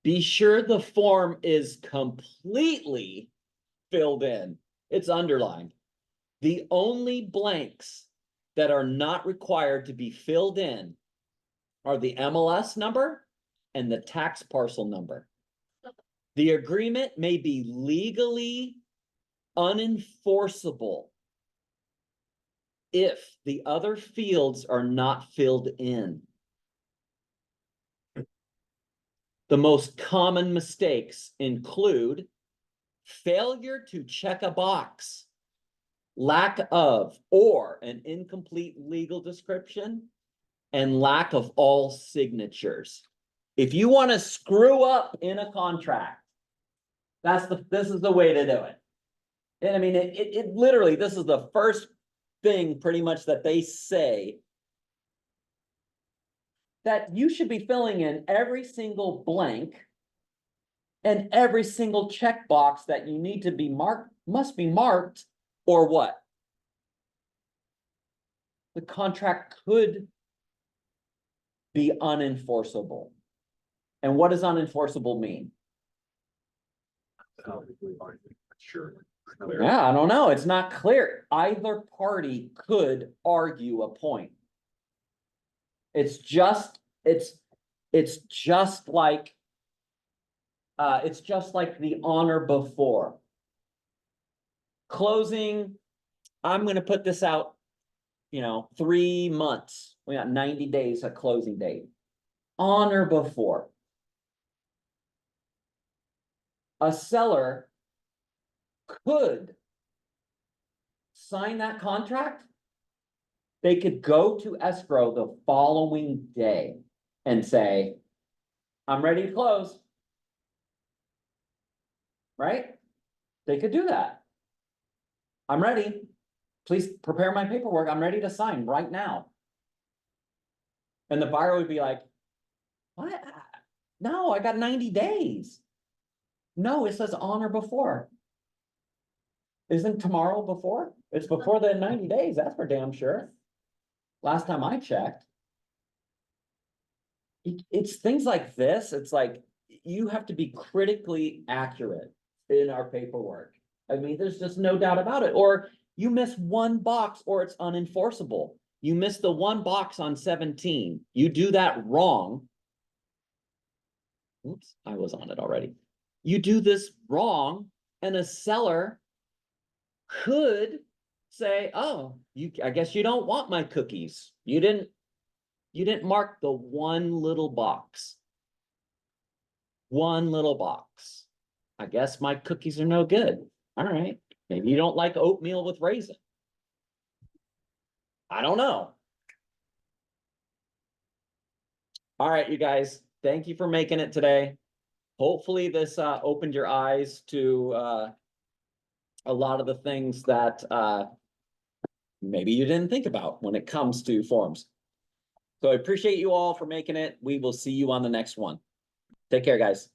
Be sure the form is completely filled in. It's underlined. The only blanks that are not required to be filled in are the MLS number and the tax parcel number. The agreement may be legally unenforceable if the other fields are not filled in. The most common mistakes include failure to check a box, lack of or an incomplete legal description, and lack of all signatures. If you want to screw up in a contract, this is the way to do it. And I mean, it literally, this is the first thing pretty much that they say that you should be filling in every single blank and every single checkbox that you need to be marked must be marked, or what? The contract could be unenforceable. And what does unenforceable mean? Sure. Yeah, I don't know. It's not clear. Either party could argue a point. It's just like the honor before. Closing, I'm gonna put this out, 3 months. We got 90 days at closing date. Honor before. A seller could sign that contract. They could go to escrow the following day and say, I'm ready to close. Right? They could do that. I'm ready. Please prepare my paperwork. I'm ready to sign right now. And the buyer would be like, what? No, I got 90 days. No, it says honor before. Isn't tomorrow before? It's before the 90 days, that's for damn sure. Last time I checked. It's things like this, it's like, you have to be critically accurate in our paperwork. I mean, there's just no doubt about it. Or you miss one box or it's unenforceable. You miss the one box on 17. You do that wrong. Oops, I was on it already. You do this wrong, and a seller could say, oh, I guess you don't want my cookies. You didn't mark the one little box. One little box. I guess my cookies are no good. All right. Maybe you don't like oatmeal with raisin. I don't know. All right, you guys, thank you for making it today. Hopefully this opened your eyes to a lot of the things that maybe you didn't think about when it comes to forms. So I appreciate you all for making it. We will see you on the next one. Take care, guys.